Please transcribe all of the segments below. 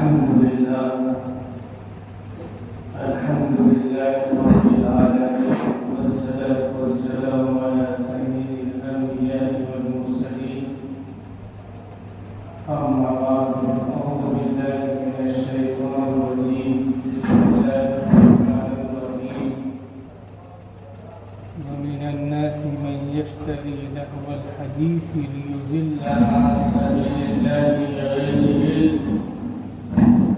الحمد لله رب العالمين، والصلاة والسلام على سيد الأنبياء والمرسلين. أما بعد، فأعوذ بالله من الشيطان الرجيم. بسم الله الرحمن الرحيم. ومن الناس من يشتري لهو الحديث ليضل عن سبيل الله بغير علم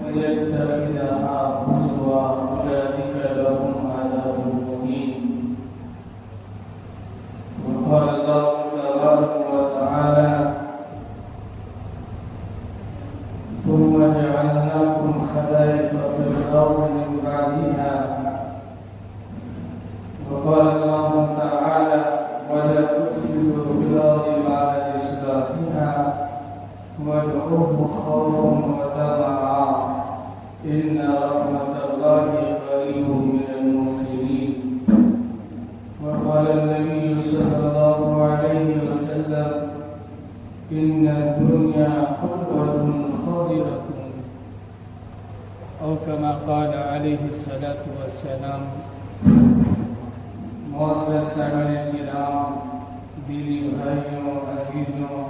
ويتخذها هزوا، أولئك لهم عذاب مهين. وقال الله تبارك وتعالى: ثم جعلناكم خلائف في الأرض من بعدها. وقال الله تعالى: ولا تفسدوا في الأرض بعد إصلاحها وادعوه خوفا وطمعا إن رحمة الله قريب من المحسنين. وقال النبي صلى الله عليه وسلم: إن الدنيا حلوة خضرة، أو كما قال عليه الصلاة والسلام. معزز سامعین کرام، دینی بھائیوں، عزیزوں،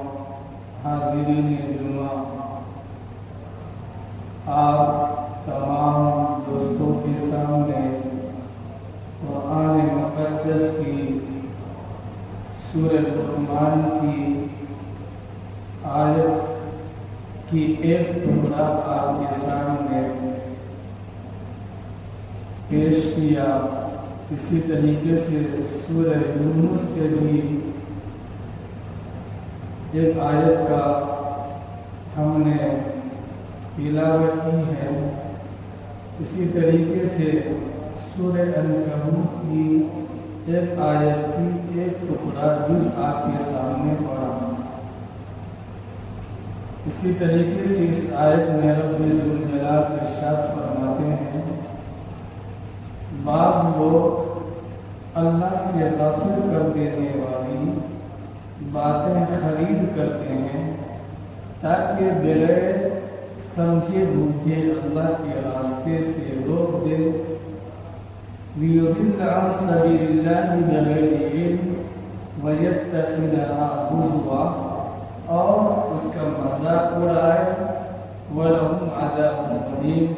حاضرین جمعہ، آپ تمام دوستوں کے سامنے قرآن مقدس کی سورہ لقمان کی آیت کی ایک ٹکڑا آپ کے سامنے پیش کیا. اسی طریقے سے سورہ یونس کے بھی ایک آیت کا ہم نے تلاوت کی ہے. اسی طریقے سے سورہ عنکبوت کی ایک آیت کی ایک ٹکڑا جز آپ کے سامنے پڑھا. اسی طریقے سے اس آیت میں رب ذوالجلال ارشاد فرماتے ہیں: بعض لوگ اللہ سے غافل کر دینے والی باتیں خرید کرتے ہیں تاکہ بغیر سمجھے بوجھے اللہ کے راستے سے روک دے. لِيُضِلَّ عَن سَبِيلِ اللَّهِ بِغَيْرِ عِلْمٍ وَيَتَّخِذَهَا هُزُوًا، اور اس کا مذاق اڑائے. وَلَهُمْ عَذَابٌ مُّهِينٌ،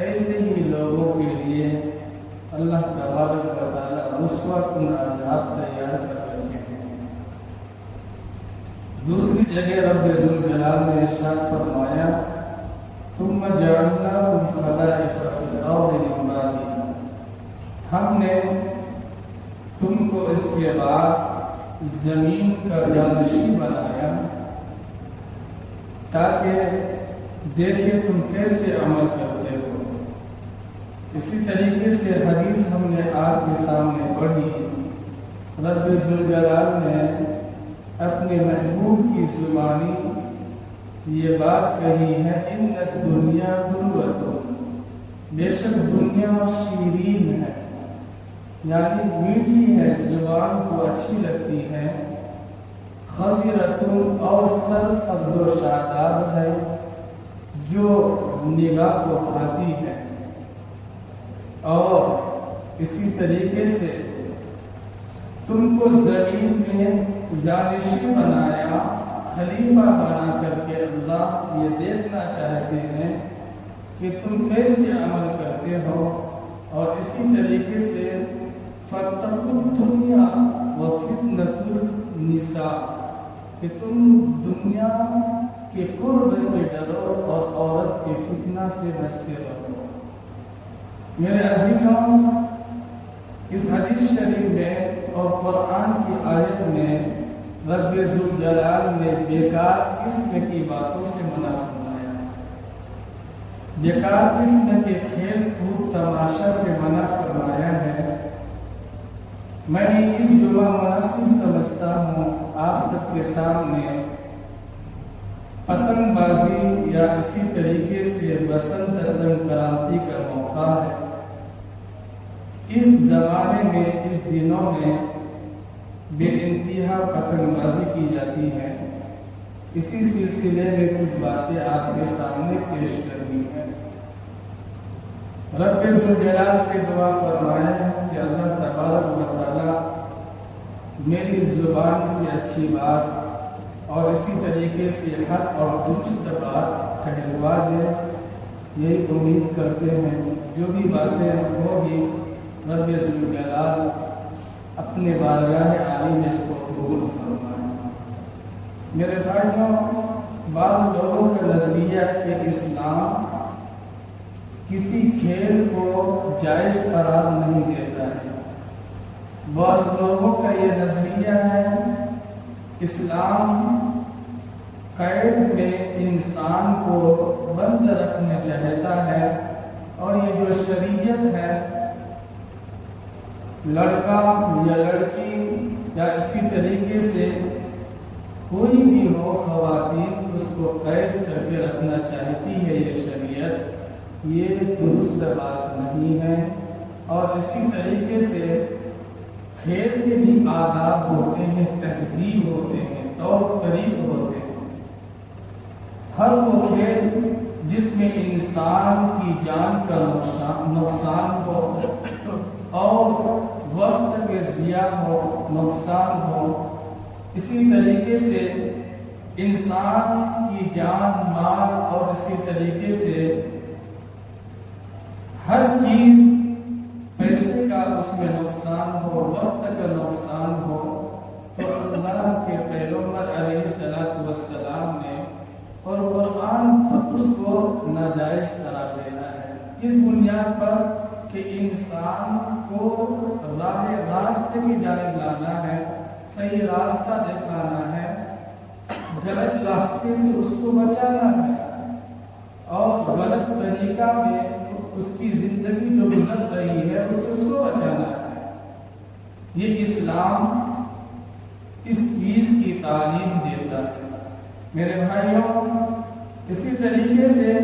ایسے ہی لوگوں کے لیے اللہ تبارک و تعالی رسوا کن عذاب تیار کر رکھے ہیں. دوسری جگہ رب ذوالجلال نے ارشاد فرمایا: ثم جعلناکم خلائف فی الارض من بعدها، ہم نے تم کو اس کے بعد زمین کا جانشین بنایا تاکہ دیکھے تم کیسے عمل کرتے ہو. اسی طریقے سے حدیث ہم نے آپ کے سامنے پڑھی. رب ذوالجلال نے اپنے محبوب کی زبانی یہ بات کہی ہے: ان الدنیا حلوۃ، بے شک دنیا شیرین ہے، یعنی میٹھی ہے، زبان کو اچھی لگتی ہے. خضرۃ، اور سر سبز و شاداب ہے، جو نگاہ کو بھاتی ہے. اور اسی طریقے سے تم کو زمین میں جانشین بنایا، خلیفہ بنا کر کے اللہ یہ دیکھنا چاہتے ہیں کہ تم کیسے عمل کرتے ہو. اور اسی طریقے سے فَاتَّقُوا الدُّنْيَا وَفِتْنَةُ النِّسَاءِ، کہ تم دنیا کے قرب سے ڈرو اور عورت کے فتنہ سے بچتے رہو. میرے عزیزوں، اس حدیث شریف میں اور قرآن کی آیت میں رب ذوالجلال نے بیکار قسم کی باتوں سے منع فرمایا، بیکار قسم کے کھیل کود تماشا سے منع فرمایا ہے. میں اس جمعہ مناسب سمجھتا ہوں آپ سب کے سامنے پتنگ بازی یا اسی طریقے سے بسنت سنکرانتی کا موقع ہے. اس زمانے میں، اس دنوں میں بے انتہا پتنگ بازی کی جاتی ہے. اسی سلسلے میں کچھ باتیں آپ کے سامنے پیش کرنی ہے۔ رب ذوالجلال سے دعا فرمائیں کہ اللہ تبارک و تعالیٰ میری زبان سے اچھی بات اور اسی طریقے سے حق اور درست بات کہلوا دے۔ یہی امید کرتے ہیں جو بھی باتیں ہوگی رب ذوالجلال اپنے بارگاہ عالی میں اس کو قبول فرمائیں۔ میرے بھائیوں، بعض لوگوں کا نظریہ ہے کہ اسلام کسی کھیل کو جائز قرار نہیں دیتا ہے۔ بعض لوگوں کا یہ نظریہ ہے اسلام قید میں انسان کو بند رکھنا چاہتا ہے، اور یہ جو شریعت ہے لڑکا یا لڑکی یا اسی طریقے سے کوئی بھی ہو خواتین اس کو قید کر کے رکھنا چاہتی ہے، یہ شریعت یہ درست بات نہیں ہے۔ اور اسی طریقے سے کھیل کے بھی آداب ہوتے ہیں، تہذیب ہوتے ہیں، طور طریق ہوتے ہیں۔ ہر وہ کھیل جس میں انسان کی جان کا نقصان ہو اور وقت کے ضیاع ہو، نقصان ہو، اسی طریقے سے انسان کی جان مال اور اسی طریقے سے ہر چیز پیسے کا اس میں نقصان ہو، وقت کا نقصان ہو، تو اللہ کے پیغمبر علیہ السلام نے اور قرآن خود اس کو ناجائز قرار دینا ہے، اس بنیاد پر کہ انسان کو راستے کی جانب لانا ہے، صحیح راستہ دکھانا ہے، غلط راستے سے اس کو بچانا ہے، اور غلط طریقہ میں اس کی زندگی جو گزر رہی ہے اس سے اس کو بچانا ہے۔ یہ اسلام اس چیز کی تعلیم دیتا ہے۔ میرے بھائیوں، اسی طریقے سے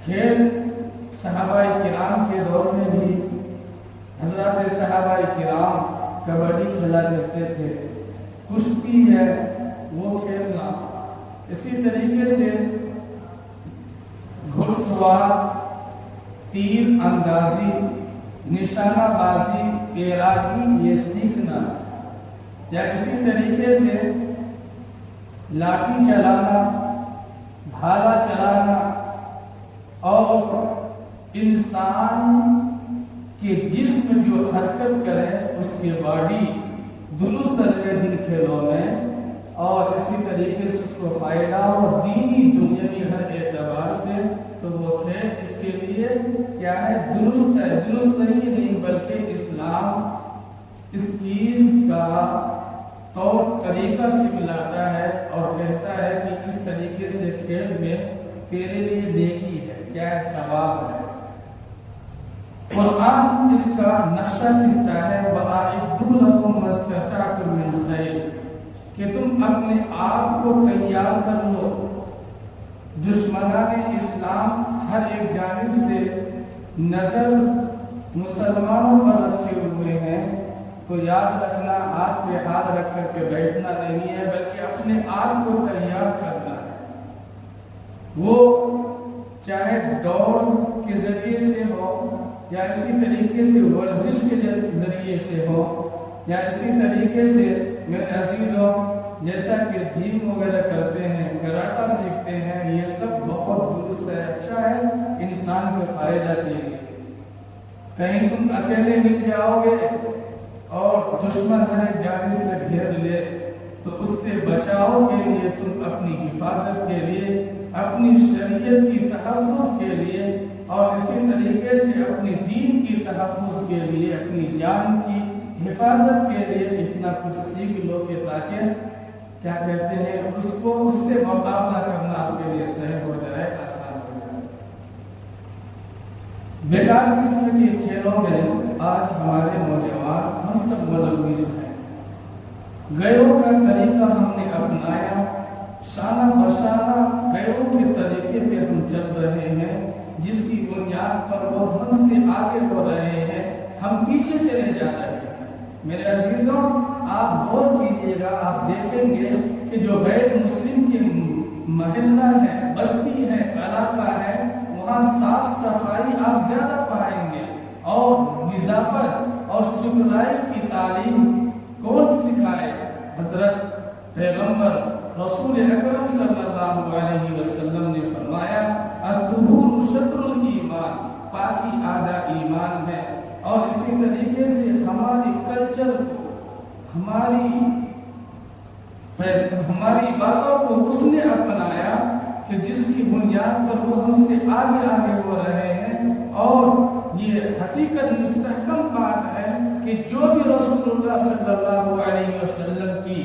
کھیل صحابہ کرام کے دور میں بھی حضرات صحابہ کرام کبڈی کھیلا کرتے تھے، کشتی ہے وہ کھیلنا، اسی طریقے سے گھڑ سوار، تیر اندازی، نشانہ بازی، تیراکی یہ سیکھنا، یا اسی طریقے سے لاٹھی چلانا، بھالا چلانا، اور انسان کے جسم جو حرکت کرے اس کی باڈی درست رہے جن کھیلوں میں، اور اسی طریقے سے اس کو فائدہ اور دینی دنیاوی ہر اعتبار سے، تو وہ کھیل اس کے لیے کیا ہے؟ درست ہے۔ درست نہیں بلکہ اسلام اس چیز کا طور طریقہ سکھلاتا ہے اور کہتا ہے کہ اس طریقے سے کھیل میں تیرے لیے نیکی ہے، کیا ہے؟ ثواب ہے۔ قرآن اس کا نقشہ کھینچتا ہے وَأَعِدُّوا لَهُم مَّا اسْتَطَعْتُم مِّن خَيْرٍ، کہ تم اپنے آپ کو تیار کر لو۔ دشمنان اسلام ہر ایک جانب سے نظر مسلمانوں پر رکھے ہوئے ہیں، تو یاد رکھنا ہاتھ پہ ہاتھ رکھ کر کے بیٹھنا نہیں ہے، بلکہ اپنے آپ کو تیار کرنا ہے۔ وہ چاہے دوڑ کے ذریعے سے ہو، یا اسی طریقے سے ورزش کے ذریعے سے ہو، یا اسی طریقے سے میرے عزیزوں جیسا کہ جم وغیرہ کرتے ہیں، کراٹا سیکھتے ہیں، یہ سب بہت درست ہے، اچھا ہے انسان کے فائدہ کے لیے۔ کہیں تم اکیلے مل جاؤ گے اور دشمن ہر ایک جانب سے گھیر لے، تو اس سے بچاؤ کے لیے تم اپنی حفاظت کے لیے، اپنی شریعت کی تحفظ کے لیے، اور اسی طریقے سے اپنی دین کی تحفظ کے لیے، اپنی جان کی حفاظت کے لیے اتنا کچھ سیکھ لو کہ تاکہ کیا کہتے ہیں اس سے مقابلہ کرنا آپ کے لیے سہل ہو جائے، آسان ہو جائے۔ بیکار قسم کے کھیلوں میں آج ہمارے نوجوان ہم سب ملوث ہیں۔ غیروں کا طریقہ ہم نے اپنایا، شانہ بشانہ غیروں کے طریقے پہ ہم چل رہے ہیں، جس کی بنیاد پر وہ ہم سے آگے ہو رہے ہیں، ہم پیچھے چلے جا رہے ہیں۔ میرے عزیزوں، آپ غور کیجئے گا، آپ دیکھیں گے کہ جو غیر مسلم کے محلہ ہے، بستی ہے، علاقہ ہے، وہاں صاف صفائی آپ زیادہ پائیں گے، اور نظافت اور ستھرائی کی تعلیم کون سکھائے؟ حضرت پیغمبر رسول اکرم صلی اللہ علیہ وسلم نے فرمایا الطہور شطر الایمان، پاکی آدھا ایمان ہے۔ اور اسی طریقے سے ہماری کلچر کو، ہماری باتوں کو اس نے اپنایا کہ جس کی بنیاد پر وہ ہم سے آگے آگے ہو رہے ہیں، اور یہ حقیقت مستحکم بات ہے کہ جو بھی رسول اللہ صلی اللہ علیہ وسلم کی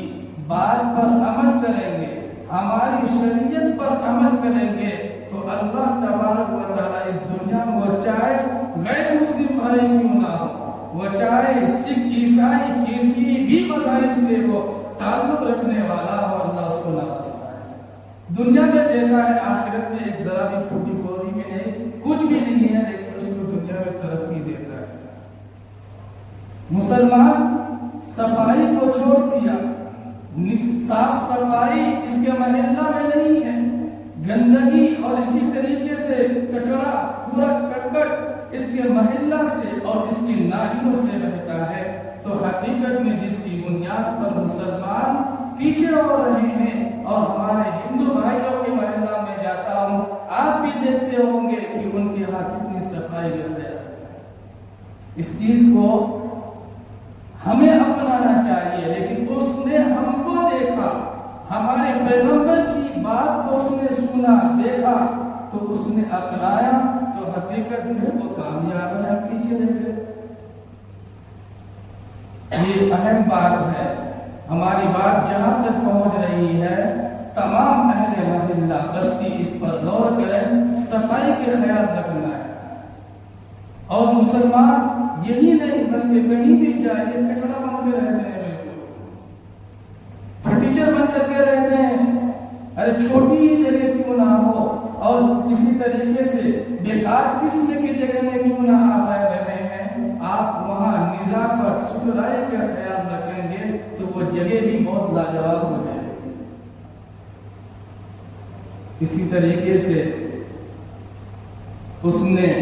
بات پر عمل کریں گے، ہماری شریعت پر عمل کریں گے، تو اللہ تبارک و تعالیٰ اس دنیا میں وہ چاہے غیر مسلم بھائی کیوں نہ ہو، وہ چاہے سکھ عیسائی کسی بھی مذہب سے وہ تعلق رکھنے والا ہو، اللہ اس کو نوازتا ہے۔ دنیا میں دیتا ہے، آخرت میں ایک ذرا بھی پھوٹی پھوری بھی نہیں، کچھ بھی نہیں ہے، لیکن اس کو دنیا میں ترقی دیتا ہے۔ مسلمان صفائی کو چھوڑ دیا، صاف صفائی اس کے محلہ میں نہیں ہے، گندگی اور اسی طریقے سے کچرا، پورا کرکٹ اس کے محلہ سے اور اس کے نالیوں سے رہتا ہے، تو حقیقت میں جس کی بنیاد پر مسلمان پیچھے ہو رہے ہیں، اور ہمارے ہندو بھائیوں کے محلہ میں جاتا ہوں، آپ بھی دیکھتے ہوں گے کہ ان کے ہاں کتنی صفائی کا خیال ہے۔ اس چیز کو ہمیں اپنانا چاہیے، لیکن اس نے ہم کو دیکھا، ہمارے پیغمبر کی بات کو اس نے سنا، دیکھا، تو اس نے اپنایا، تو حقیقت میں وہ کامیاب ہے، پیچھے رہ گئے۔ یہ اہم بات ہے، ہماری بات جہاں تک پہنچ رہی ہے، تمام اہل محلہ بستی اس پر غور کریں، صفائی کے خیال رکھنا ہے، اور مسلمان یہی نہیں بلکہ کہیں بھی جائے کچرا بن کے رہتے ہیں، بالکل فرنیچر بن کر کے رہتے ہیں، ارے چھوٹی ہی جگہ کیوں نہ ہو، اور اسی طریقے سے بیکار قسم کی جگہ میں کیوں نہ آپ رہ رہے ہیں، آپ وہاں نظافت ستھرائی کا خیال رکھیں گے تو وہ جگہ بھی بہت لاجواب ہو جائے گی۔ اسی طریقے سے اس نے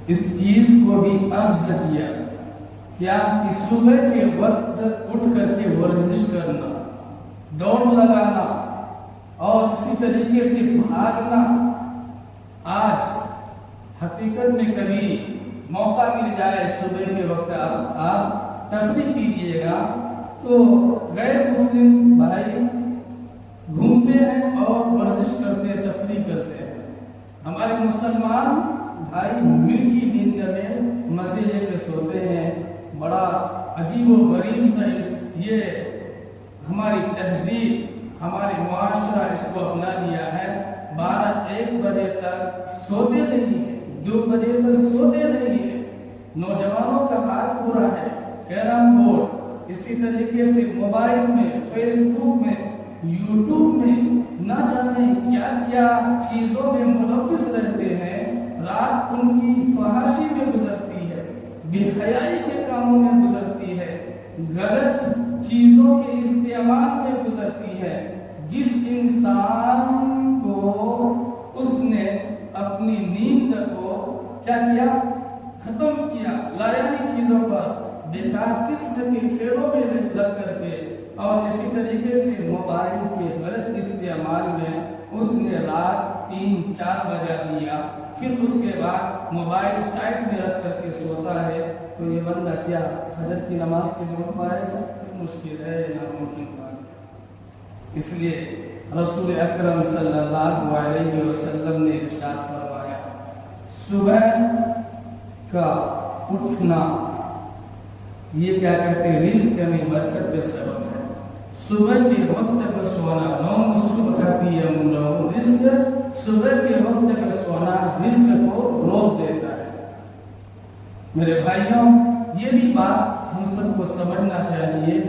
اس چیز کو بھی عرض کیا کہ صبح کے وقت اٹھ کر کے ورزش کرنا، دوڑ لگانا، اور اسی طریقے سے بھاگنا۔ آج حقیقت میں کبھی موقع مل جائے صبح کے وقت آپ تفریح کیجیے گا، تو غیر مسلم بھائی گھومتے ہیں اور ورزش کرتے ہیں، تفریح کرتے ہیں۔ ہمارے مسلمان بھائی میٹھی نیند میں مزے لے کے سوتے ہیں، بڑا عجیب و غریب سا یہ ہماری تہذیب، ہمارے معاشرہ اس کو اپنا لیا ہے۔ 12-1 بجے تک سوتے نہیں ہیں، 2 بجے تک سوتے نہیں ہیں۔ نوجوانوں کا حال برا ہے، کیرم بورڈ، اسی طریقے سے موبائل میں، فیس بک میں، یوٹیوب میں نہ جانے کیا کیا چیزوں میں ملوث رہتے ہیں۔ رات ان کی فحاشی میں گزرتی ہے، بے حیائی کے کاموں میں گزرتی ہے، غلط چیزوں کے استعمال میں گزرتی ہے۔ جس انسان کو اس نے اپنی نیند کو کیا کیا، ختم کیا لایانی چیزوں پر، بیکار قسم کے کھیلوں میں لگ کر کے، اور اسی طریقے سے موبائل کے غلط استعمال میں اس نے رات 3-4 بجا دیا، پھر اس کے بعد موبائل سائٹ میں رکھ کر کے سوتا ہے، تو یہ بندہ کیا فجر کی نماز کے لیے اٹھ پائے گا؟ مشکل ہے، ناممکن بات۔ اس لیے رسول اکرم صلی اللہ علیہ وسلم نے ارشاد فرمایا، صبح کا اٹھنا یہ کیا کہتے ہیں، رزق میں برکت کا سبب ہے۔ صبح کے وقت پر سونا، نوم صبح یمنع رزق، صبح کے وقت پر سونا رزق کو روک دیتا ہے۔ میرے بھائیوں، یہ بھی بات ہم سب کو سمجھنا چاہیے،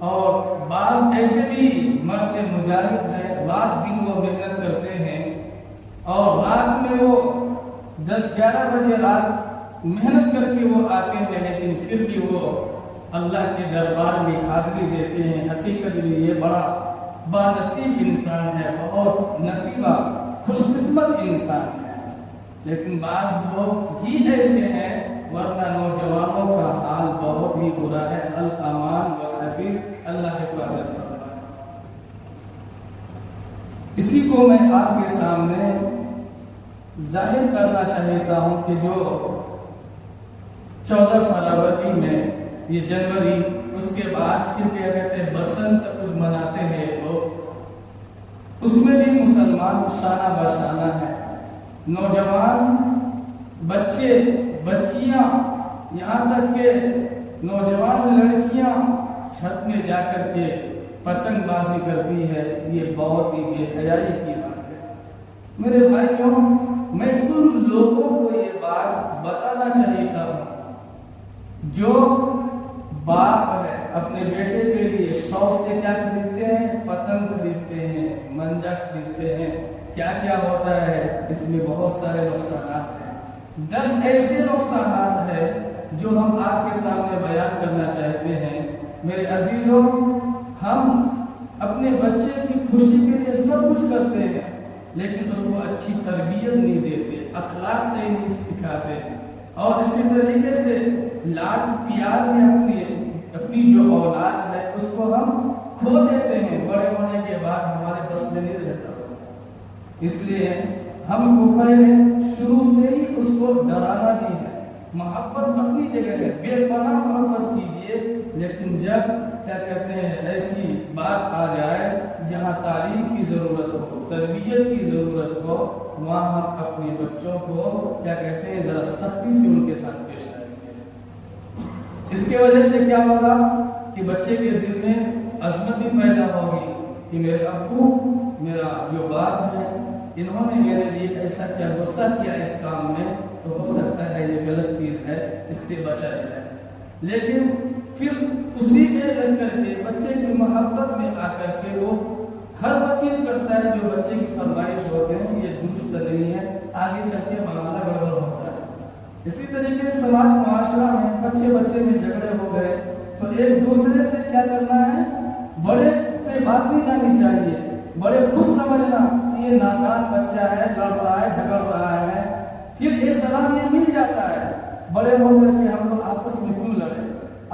اور بعض ایسے بھی مرد مجاہد ہیں، رات دن وہ محنت کرتے ہیں، اور رات میں وہ 10-11 بجے رات محنت کر کے وہ آتے ہیں، لیکن پھر بھی وہ اللہ کے دربار میں حاضری دیتے ہیں، حقیقت میں یہ بڑا بانصیب انسان ہے، بہت نصیبہ خوش قسمت انسان ہے۔ لیکن بعض لوگ ہی ایسے ہیں، ورنہ نوجوانوں کا حال بہت ہی برا ہے۔ الامان والحفیظ، اللہ حفاظت فرمائے۔ اسی کو میں آپ کے سامنے ظاہر کرنا چاہتا ہوں کہ جو 14 فروری میں یہ جنوری، اس کے بعد پھر کیا کہتے ہیں بسنت کچھ مناتے ہیں لوگ، اس میں بھی مسلمان شانہ بشانہ ہے۔ نوجوان بچے بچیاں، یہاں تک کہ نوجوان لڑکیاں چھت میں جا کر کے پتنگ بازی کرتی ہے، یہ بہت ہی بے حیائی کی بات ہے۔ میرے بھائیوں، میں ان لوگوں کو یہ بات بتانا چاہتا ہوں جو باپ ہے، اپنے بیٹے کے لیے شوق سے کیا خریدتے ہیں؟ پتنگ خریدتے ہیں، منجا خریدتے ہیں۔ کیا کیا ہوتا ہے اس میں؟ بہت سارے نقصانات ہیں۔ 10 ایسے نقصانات ہیں جو ہم آپ کے سامنے بیان کرنا چاہتے ہیں۔ میرے عزیزوں، ہم اپنے بچے کی خوشی کے لیے سب کچھ کرتے ہیں، لیکن اس کو اچھی تربیت نہیں دیتے، اخلاق سے نہیں سکھاتے، اور اسی طریقے سے لاڈ پیار میں اپنی جو اولاد ہے اس کو ہم کھو دیتے ہیں، بڑے ہونے کے بعد ہمارے بس میں نہیں رہتا۔ اس لیے ہم کو پہلے شروع سے ہی اس کو ڈرانا بھی ہے۔ محبت اپنی جگہ ہے، بے پناہ محبت کیجیے، لیکن جب کیا کہتے ہیں ایسی بات آ جائے جہاں تعلیم کی ضرورت ہو، تربیت کی ضرورت ہو، وہاں ہم اپنے بچوں کو کیا کہتے ہیں ذرا سختی سے ان کے ساتھ پیش آئیں گے۔ اس کی وجہ سے کیا ہوگا کہ بچے کے دل میں عظمت بھی پیدا ہوگی کہ میرے ابو، میرا جو باپ ہے، انہوں نے میرے لیے ایسا کیا، غصہ کیا اس کام میں، تو ہو سکتا ہے یہ غلط چیز ہے، اس سے بچا جائے۔ لیکن پھر اسی میں لگ کر کے بچے کی محبت میں آ کر کے وہ ہر وہ چیز کرتا ہے جو بچے کی فرمائش ہوتے ہیں، یہ درست نہیں ہے، آگے چل کے معاملہ گڑبڑ ہوتا ہے۔ اسی طریقے سے سماج معاشرہ میں بچے میں جھگڑے ہو گئے تو ایک دوسرے سے کیا کرنا ہے، بڑے پہ بات نہیں جانی چاہیے، بڑے خوش سمجھنا کہ یہ نادان بچہ ہے، لڑ رہا ہے، جھگڑ رہا ہے، پھر ایک سلام یہ مل جاتا ہے۔ بڑے ہو کر کے ہم لوگ آپس میں کیوں لڑے؟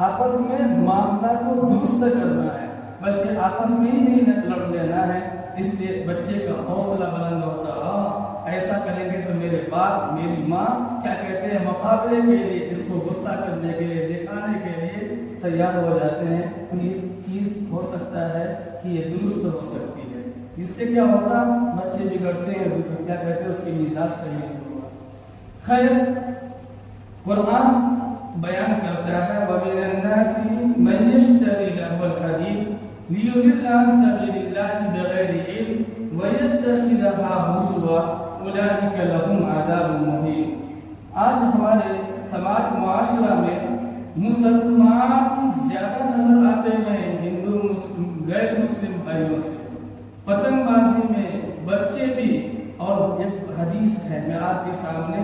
آپس میں معاملہ کو درست کرنا ہے، بلکہ آپس میں ہی نہیں لڑ لینا ہے۔ اس سے بچے کا حوصلہ بلند ہوتا ہے، ایسا کریں گے تو میرے باپ میری ماں کیا کہتے ہیں مقابلے کے لیے، اس کو غصہ کرنے کے لیے، دکھانے کے لیے تیار ہو جاتے ہیں۔ تو یہ چیز ہو سکتا ہے کہ یہ درست ہو سکتی ہے، اس سے کیا ہوتا، بچے بگڑتے ہیں، کیا کہتے ہیں اس کی مزاج صحیح نہیں ہوگا۔ خیر، قرآن بیان کرتا ہے وَمِنَ النَّاسِ مَن يَشْتَرِي لَهْوَ الْحَدِيثِ لِيُضِلَّ عَن سَبِيلِ اللَّهِ بِغَيْرِ عِلْمٍ وَيَتَّخِذَهَا هُزُوًا أُولَٰئِكَ لَهُمْ عَذَابٌ مُّهِينٌ۔ آج ہمارے سماج معاشرہ میں مسلمان زیادہ نظر آتے ہیں ہندو غیر مسلم بھائیوں سے، پتنگ بازی میں بچے بھی۔ اور ایک حدیث ہے میں آپ کے سامنے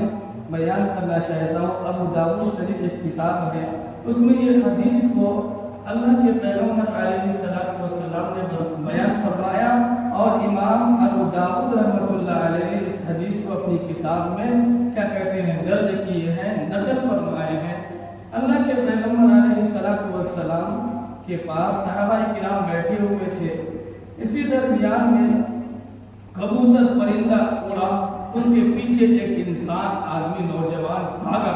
بیان کرنا چاہتا ہوں، ابو داؤد شریف ایک کتاب ہے، اس میں یہ حدیث کو اللہ کے پیغمبر علیہ السلام نے بیان فرمایا، اور امام ابو داؤد رحمۃ اللہ علیہ نے اس حدیث کو اپنی کتاب میں کیا کہتے ہیں درج کیے ہیں، نقل فرمائے ہیں۔ اللہ کے پیغمبر علیہ السلام کے پاس صحابہ کرام بیٹھے ہوئے تھے، اسی درمیان میں کبوتر پرندہ اڑا، اس کے پیچھے ایک انسان آدمی نوجوان بھاگا،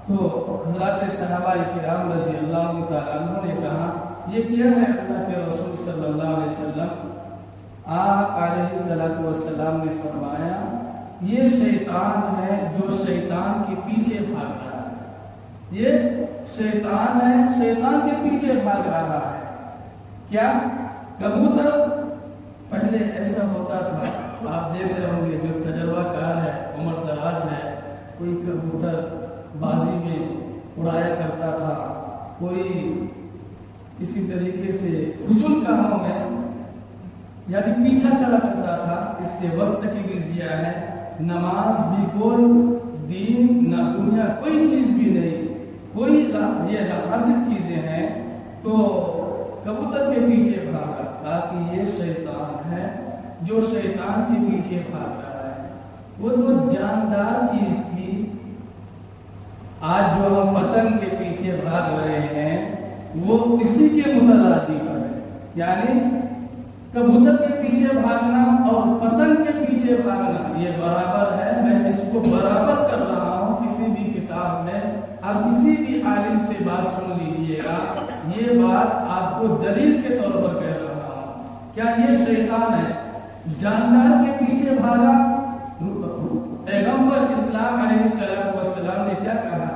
تو حضرات صحابہ کرام رضی اللہ تعالیٰ عنہ نے کہا یہ کیا ہے؟ اللہ کے رسول صلی اللہ علیہ وسلم آپ علیہ السلام نے فرمایا یہ شیطان ہے جو شیطان کے پیچھے بھاگ رہا ہے، یہ شیطان ہے، شیطان کے پیچھے بھاگ رہا ہے۔ کیا کبوتر پہلے ایسا ہوتا تھا، آپ دیکھ رہے ہوں گے جو تجربہ کار ہے، عمر دراز ہے، کوئی کبوتر بازی میں اڑایا کرتا تھا، کوئی اسی طریقے سے فضول کاموں میں یعنی پیچھا کرا کرتا تھا۔ اس سے وقت کی بھی ضیاع ہے، نماز بھی کوئی، دین نہ دنیا کوئی چیز بھی نہیں، کوئی یہ حاصل چیزیں ہیں تو کبوتر کے پیچھے بھاگا، تاکہ یہ شیطان ہے جو شیطان کے پیچھے بھاگ رہا ہے، وہ تو جاندار چیز تھی۔ آج جو ہم پتنگ کے پیچھے بھاگ رہے ہیں وہ اسی کے مترادف ہے، یعنی کبوتر کے پیچھے بھاگنا اور پتنگ کے پیچھے بھاگنا یہ برابر ہے۔ میں اس کو برابر کر رہا ہوں کسی بھی کتاب میں، آپ کسی بھی عالم سے بات سن لیجئے گا، یہ بات آپ کو دلیل کے طور پر کہہ رہا ہوں۔ کیا یہ شیطان ہے؟ جاندار کے پیچھے بھاگا، پیغمبر اسلام علیہ السلام نے کیا کہا؟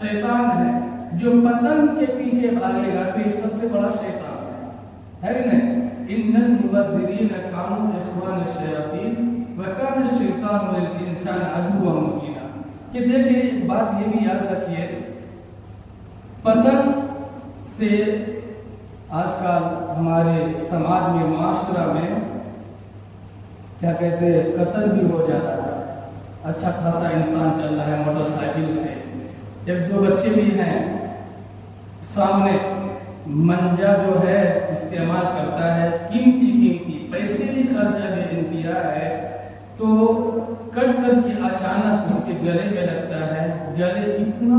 شیطان ہے۔ جو پتنگ کے پیچھے بھاگے گا تو یہ سب سے بڑا شیطان ہے کہ نہیں؟ ان المبذرین کانوا اخوان الشیاطین وکان الشیطان للانسان عدوا مبینا۔ کہ دیکھیں ایک بات یہ بھی یاد رکھیے، پتنگ سے آج کل ہمارے سماج میں، معاشرہ میں کیا کہتے ہیں، قتل بھی ہو جاتا ہے۔ اچھا خاصا انسان چل رہا ہے موٹر سائیکل سے، ایک دو بچے بھی ہیں، سامنے منجا جو ہے استعمال کرتا ہے، قیمتی پیسے بھی خرچہ بے انتہا ہے، تو کٹ کر کے اچانک اس کے گلے میں لگتا ہے۔ گلے اتنا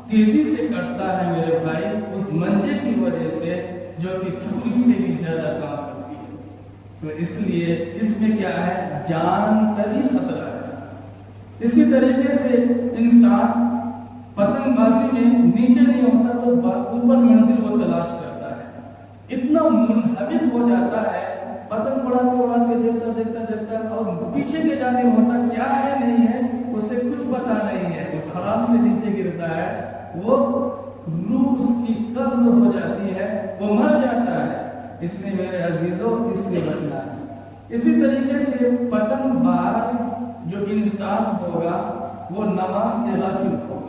تیزی سے کٹتا ہے میرے بھائی اس منجے کی وجہ سے، جو کہ چھری سے بھی زیادہ کام کرتی ہے۔ تو اس لیے اس میں کیا ہے، جان کا بھی خطرہ ہے۔ اسی طریقے سے انسان پتنگ بازی میں نیچے نہیں ہوتا تو اوپر منزل وہ تلاش کرتا ہے، اتنا منہمک ہو جاتا ہے، پتنگ اڑاتے دیکھتا اور پیچھے کے جانے میں ہوتا کیا ہے نہیں ہے اسے کچھ پتا نہیں ہے، وہ دھڑام سے نیچے گرتا ہے، وہ روح اس کی قبض ہو جاتی ہے، وہ مر جاتا ہے۔ اس لیے میرے عزیزوں اس سے بچنا ہے۔ اسی طریقے سے پتنگ باز جو انسان ہوگا وہ نماز سے غافل ہوگا۔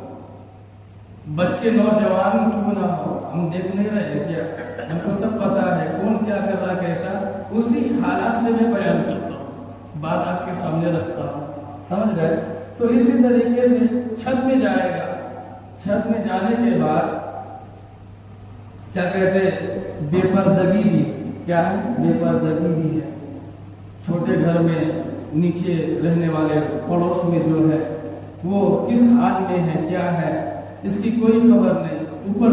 بچے نوجوان کیوں نہ ہو، ہم دیکھ نہیں رہے کیا، ہم کو سب پتا ہے کون کیا کر رہا کیسا، اسی حالات سے میں بیان کرتا ہوں، بات آپ کے سامنے رکھتا ہوں، سمجھ گئے؟ تو اسی طریقے سے چھت میں جائے گا، چھت میں جانے کے بعد کیا کہتے ہیں، بے پردگی بھی کیا ہے، بے پردگی بھی ہے۔ چھوٹے گھر میں نیچے رہنے والے پڑوس میں جو ہے وہ کس حال میں ہے، کیا ہے، اس کی کوئی خبر نہیں۔ اوپر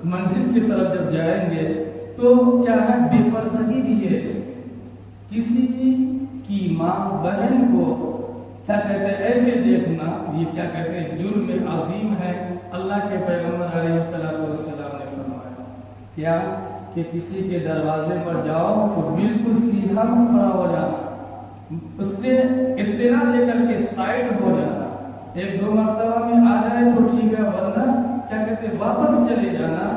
منزل کی طرف جب جائیں گے تو کیا ہے، بے پردگی بھی ہے۔ کسی کی ماں بہن کو کیا کہتے ہیں ایسے دیکھنا، یہ کیا کہتے ہیں، جرم عظیم ہے۔ اللہ کے پیغمبر علیہ السلام نے فرمایا کیا کہ کسی کے دروازے پر جاؤ تو بالکل سیدھا کھڑا ہو جانا، اس سے اطلاع دے کر کے سائڈ ہو جانا، ایک دو مرتبہ میں آ جائے تو ٹھیک ہے، ورنہ کیا کہتے ہیں واپس چلے جانا،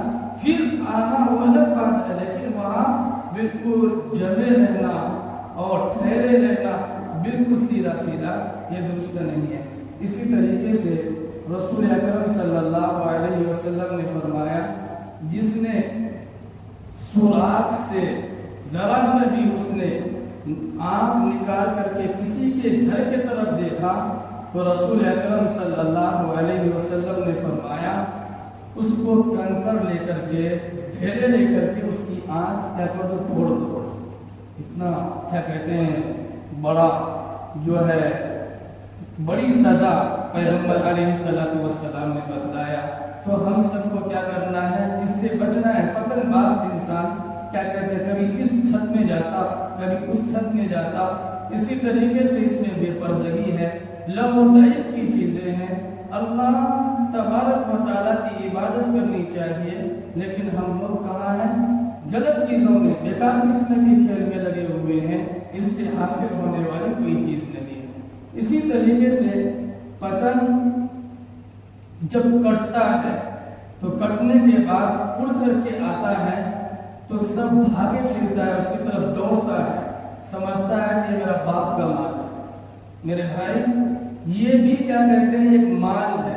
پھر آنا وہ الگ بات ہے، لیکن وہاں بالکل جمے رہنا اور ٹھہرے رہنا بالکل سیدھا یہ درست نہیں ہے۔ اسی طریقے سے رسول اکرم صلی اللہ علیہ وسلم نے فرمایا، جس نے سوراخ سے ذرا سا بھی اس نے آنکھ نکال کر کے کسی کے گھر کی طرف دیکھا تو رسول اکرم صلی اللہ علیہ وسلم نے فرمایا اس کو کنکر لے کر کے، ڈھیرے لے کر کے اس کی آنکھ کیا کر دو، توڑ دو۔ اتنا کیا کہتے ہیں بڑا جو ہے بڑی سزا پیغمبر علیہ السلام نے بتلایا۔ تو ہم سب کو کیا کرنا ہے، اس سے بچنا ہے۔ پتنگ باز انسان کیا کہتے ہیں، کبھی اس چھت میں جاتا، کبھی اس چھت میں جاتا، اسی طریقے سے اس میں بے پردگی ہے، لغو و لعب کی چیزیں ہیں۔ اللہ تبارک و تعالیٰ کی عبادت کرنی چاہیے، لیکن ہم لوگ کہاں ہیں، غلط چیزوں میں، بیکار قسم کے کھیل میں لگے ہوئے ہیں، اس سے حاصل ہونے والی کوئی چیز نہیں ہے۔ اسی طریقے سے پتنگ جب کٹتا ہے تو کٹنے کے بعد اڑ کر کے آتا ہے تو سب بھاگے پھرتا ہے، اس کی طرف دوڑتا ہے، سمجھتا ہے کہ میرا باپ کا مال ہے۔ میرے بھائی یہ بھی کیا کہتے ہیں، ایک مال ہے،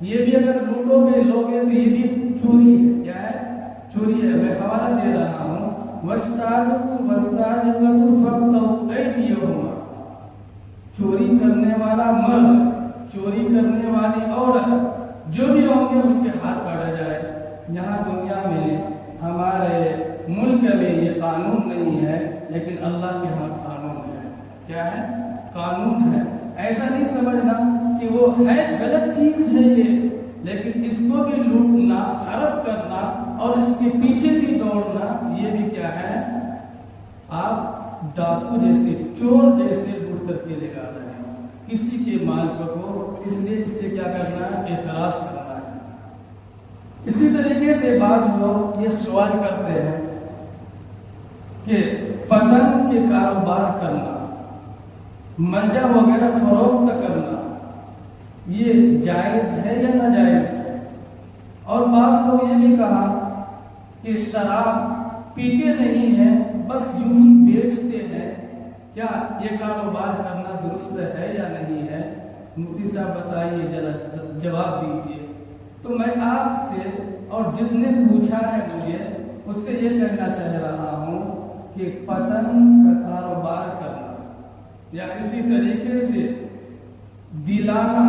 یہ بھی اگر لوٹو گے لوگے تو یہ بھی چوری ہے۔ کیا ہے؟ چوری ہے۔ میں حوالہ دے رہا ہوں، وَالسَّارِقُ وَالسَّارِقَةُ فَاقْطَعُوا أَيْدِيَهُمَا، چوری کرنے والا مرد، چوری کرنے والی عورت جو بھی ہوں گے اس کے ہاتھ یہاں دنیا میں ہمارے ملک میں یہ قانون نہیں ہے، لیکن اللہ کے ہاں قانون ہے۔ کیا ہے؟ قانون ہے۔ ایسا نہیں سمجھنا کہ وہ ہے غلط چیز ہے یہ، لیکن اس کو بھی لوٹنا، ہڑپ کرنا اور اس کے پیچھے بھی دوڑنا، یہ بھی کیا ہے؟ آپ ڈاکو جیسے، چور جیسے لوٹ کر کے لے جا رہے ہیں کسی کے مال کو، اس لیے اس سے کیا کرنا ہے؟ اعتراض کرنا ہے۔ اسی طریقے سے بعض لوگ یہ سوال کرتے ہیں کہ پتنگ کے کاروبار کرنا، منجا وغیرہ فروخت کرنا، یہ جائز ہے یا ناجائز ہے؟ اور بعض لوگ یہ بھی کہا کہ شراب پیتے نہیں ہیں، بس یوں ہی بیچتے ہیں، کیا یہ کاروبار کرنا درست ہے یا نہیں ہے؟ مفتی صاحب بتائیے، ذرا جواب دیجیے۔ تو میں آپ سے اور جس نے پوچھا ہے مجھے، اس سے یہ کہنا چاہ رہا ہوں کہ پتنگ کا کاروبار کرنا یا اسی طریقے سے دلانا،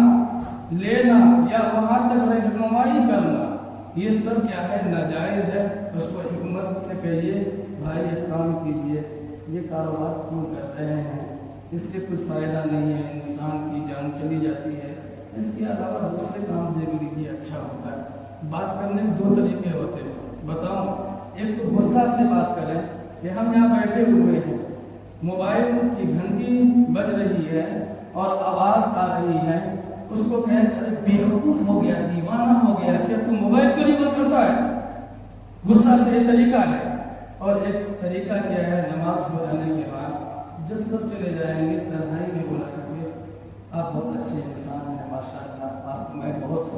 لینا یا وہاں تک رہنمائی کرنا، یہ سب کیا ہے؟ ناجائز ہے۔ اس کو حکمت سے کہیے بھائی یہ کام کیجیے، یہ کاروبار کیوں کر رہے ہیں؟ اس سے کچھ فائدہ نہیں ہے، انسان کی جان چلی جاتی ہے، اس کے علاوہ دوسرے کام دیکھ لیجیے، اچھا ہوتا ہے۔ بات کرنے کے دو طریقے ہوتے ہیں، بتاؤں؟ ایک تو غصہ سے بات کریں کہ ہم یہاں بیٹھے ہوئے ہیں، موبائل کی گھنٹی بج رہی ہے اور آواز آ رہی ہے، اس کو کہیں ارے بیوقوف ہو گیا، دیوانہ ہو گیا، کیا تم موبائل کو نہیں بند کرتا ہے؟ غصہ سے ایک طریقہ ہے، اور ایک طریقہ کیا ہے؟ نماز ہو جانے کے بعد جب سب چلے جائیں گے تنہائی میں بلا کر کے آپ بہت اچھے انسان ہیں، ماشاءاللہ، آپ میں بہت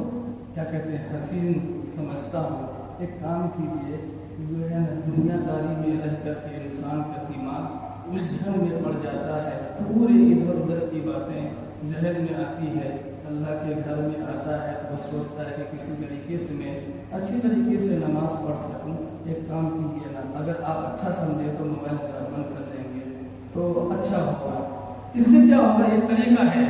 کیا کہتے ہیں حسین سمجھتا ہوں، ایک کام کیجیے، جو ہے نا دنیا داری میں رہ کر کے انسان کا دماغ الجھن میں پڑ جاتا ہے، پورے ادھر ادھر کی باتیں ذہن میں آتی ہے، اللہ کے گھر میں آتا ہے تو وہ سوچتا ہے کہ کسی طریقے سے میں اچھی طریقے سے نماز پڑھ سکوں۔ ایک کام کیجیے نا، اگر آپ اچھا سمجھے تو موبائل کا بند کر دیں گے تو اچھا ہوگا۔ اس سے کیا ہوگا؟ یہ طریقہ ہے،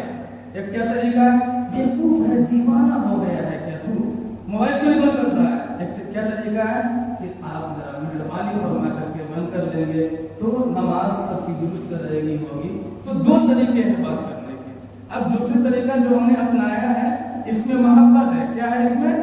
ایک کیا طریقہ ہے؟ بیوقوف ہے، دیوانہ ہو گیا ہے، کیا تو موبائل کو نہیں بند کرتا ہے؟ ایک کیا طریقہ ہے کہ آپ ذرا مہربانی فرما کر کے بند کر دیں گے تو نماز سب کی درست رہے گی، ہوگی۔ تو دو طریقے ہیں بات کرنے کے۔ اب دوسری طریقہ جو ہم نے اپنایا ہے، اس میں محبت ہے۔ کیا ہے اس میں؟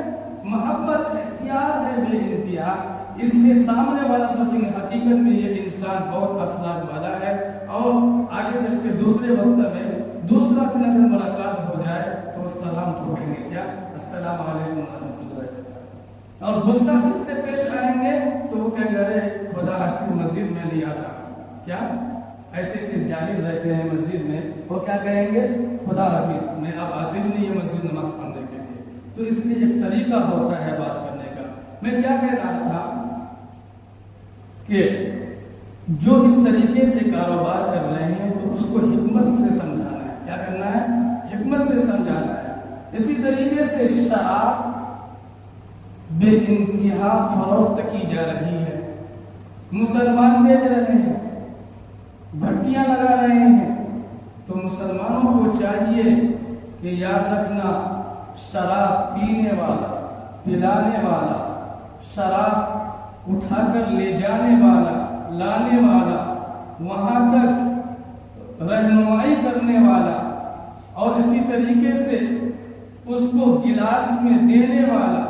محبت ہے، پیار ہے بے انتہا۔ اس سے سامنے والا سوچیں گے حقیقت میں یہ انسان بہت اخلاق والا ہے، اور آگے چل کے دوسرے وقت میں دوسرا دن اگر ملاقات ہو جائے تو وہ سلام تو کہیں گے، کیا السلام علیکم ورحمۃ اللہ، اور غصہ سے پیش آئیں گے تو وہ کہیں گے ارے خدا حافظ، مسجد میں نہیں آتا۔ کیا ایسے ایسے جاہل رہتے ہیں مسجد میں، وہ کیا کہیں گے؟ خدا حافظ، میں اب آتے ہی نہیں ہے مسجد نماز پڑھنے کے لیے۔ تو اس لیے ایک طریقہ ہوتا ہے بات کرنے کا۔ میں کیا کہہ رہا تھا کہ جو اس طریقے سے کاروبار کر رہے ہیں تو اس کو حکمت سے سمجھانا ہے۔ کیا کرنا ہے؟ حکمت سے سمجھانا ہے۔ اسی طریقے سے شراب بے انتہا فروخت کی جا رہی ہے، مسلمان بیچ رہے ہیں، بھٹیاں لگا رہے ہیں، تو مسلمانوں کو چاہیے کہ یاد رکھنا، شراب پینے والا، پلانے والا، شراب اٹھا کر لے جانے والا، لانے والا، وہاں تک رہنمائی کرنے والا، اور اسی طریقے سے اس کو گلاس میں دینے والا،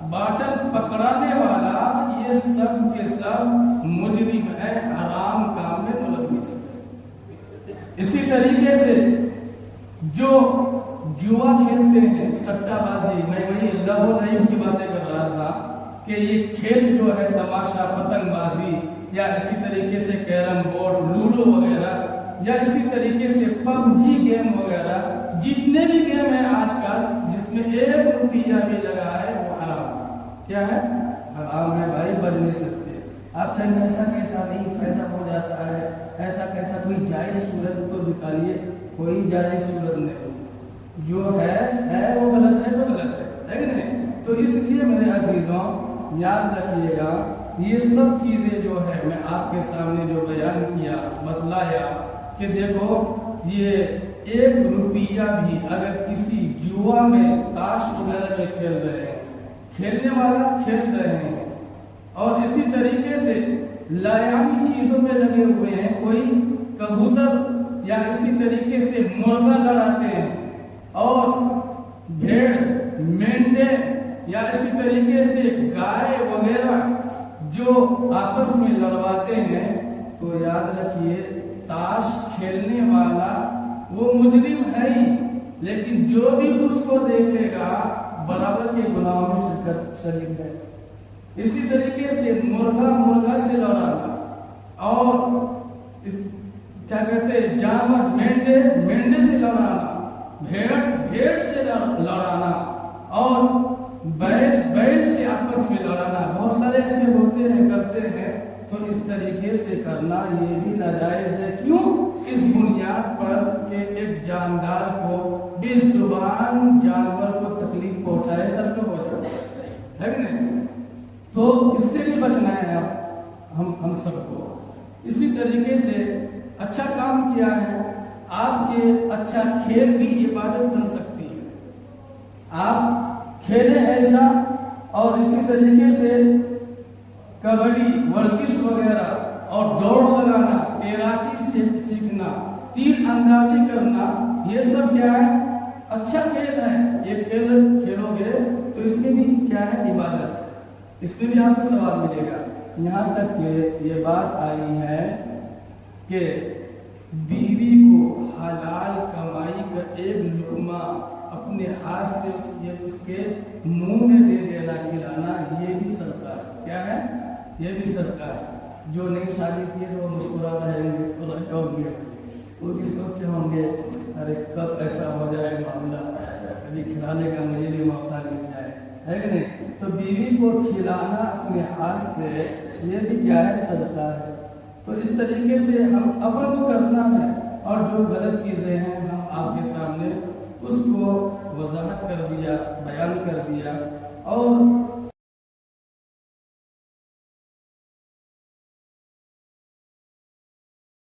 باٹل پکڑانے والا، یہ سب کے سب مجرم ہے، حرام کام میں ملوث ہے۔ اسی طریقے سے جو جوا کھیلتے ہیں، سٹہ بازی، میں وہی اللہ و نعیم کی باتیں کر رہا تھا کہ یہ کھیل جو ہے تماشا، پتنگ بازی، یا اسی طریقے سے کیرم بورڈ، لوڈو وغیرہ، یا اسی طریقے سے پب جی گیم وغیرہ، جتنے بھی گیم ہیں آج کل جس میں 1 روپیہ بھی لگا ہے وہ حرام ہے۔ کیا ہے؟ حرام ہے بھائی، بچ نہیں سکتے آپ۔ چاہیے ایسا کیسا نہیں فائدہ ہو جاتا ہے، ایسا کیسا کوئی جائز صورت تو نکالیے، کوئی جائز صورت نہیں، جو ہے وہ غلط ہے تو غلط ہے کہ نہیں؟ تو اس لیے میرے عزیزوں یاد رکھیے گا، یہ سب چیزیں جو ہے میں آپ کے سامنے جو بیان کیا، بتلایا کہ دیکھو یہ 1 روپیہ بھی اگر کسی جوا میں، تاش وغیرہ میں کھیل رہے ہیں، کھیلنے والا کھیل رہے ہیں، اور اسی طریقے سے لایانی چیزوں میں لگے ہوئے ہیں، کوئی کبوتر یا اسی طریقے سے مرغا لڑاتے ہیں، اور بھیڑ مینڈے یا اسی طریقے سے گائے وغیرہ جو آپس میں لڑواتے ہیں، تو یاد رکھیے تاش کھیلنے والا وہ مجرم ہے ہی، لیکن جو بھی اس کو دیکھے گا برابر کے گناہوں میں شریک ہے۔ اسی طریقے سے مرغا سے لڑانا، اور کیا کہتے ہیں جانور مینڈے سے لڑانا، بھیڑ سے لڑانا، اور بیل سے آپس میں لڑانا، بہت سارے ایسے ہوتے ہیں کرتے ہیں، تو اس طریقے سے کرنا یہ بھی ناجائز ہے۔ کیوں؟ اس بنیاد پر کہ ایک جاندار کو بے زبان جانور کو تکلیف پہنچائے سر کو ہو جاتا ہے کہ نہیں؟ تو اس سے بھی بچنا ہے ہم سب کو۔ اسی طریقے سے اچھا کام کیا ہے آپ کے، اچھا کھیل بھی عبادت بن سکتی ہے۔ آپ کھیلیں ایسا، اور اسی طریقے سے کبڈی ورزش وغیرہ اور دوڑ لگانا، تیراکی سیکھنا، تیر اندازی کرنا، یہ سب کیا ہے؟ اچھا کھیل ہے۔ یہ کھیل کھیلو گے تو اس میں بھی کیا ہے؟ عبادت ہے، اس میں بھی آپ کو ثواب ملے گا۔ یہاں تک کہ یہ بات آئی ہے کہ بیوی کو حلال کمائی کا ایک لقمہ اپنے ہاتھ سے اس کے منہ میں دے دینا، کھلانا، یہ بھی صدقہ ہے۔ کیا ہے؟ یہ بھی صدقہ ہے۔ جو نئی شادی کی ہے وہ مسکرا رہیں گے، وہ بھی سوچتے ہوں گے ارے کب ایسا ہو جائے معاملہ، کبھی کھلانے کا مجھے بھی موقع مل جائے، ہے کہ نہیں؟ تو بیوی کو کھلانا اپنے ہاتھ سے، یہ بھی کیا ہے؟ صدقہ ہے۔ تو اس طریقے سے ہم اپن کو کرنا ہے، اور جو غلط چیزیں ہیں ہم آپ کے سامنے اس کو وضاحت کر دیا، بیان کر دیا، اور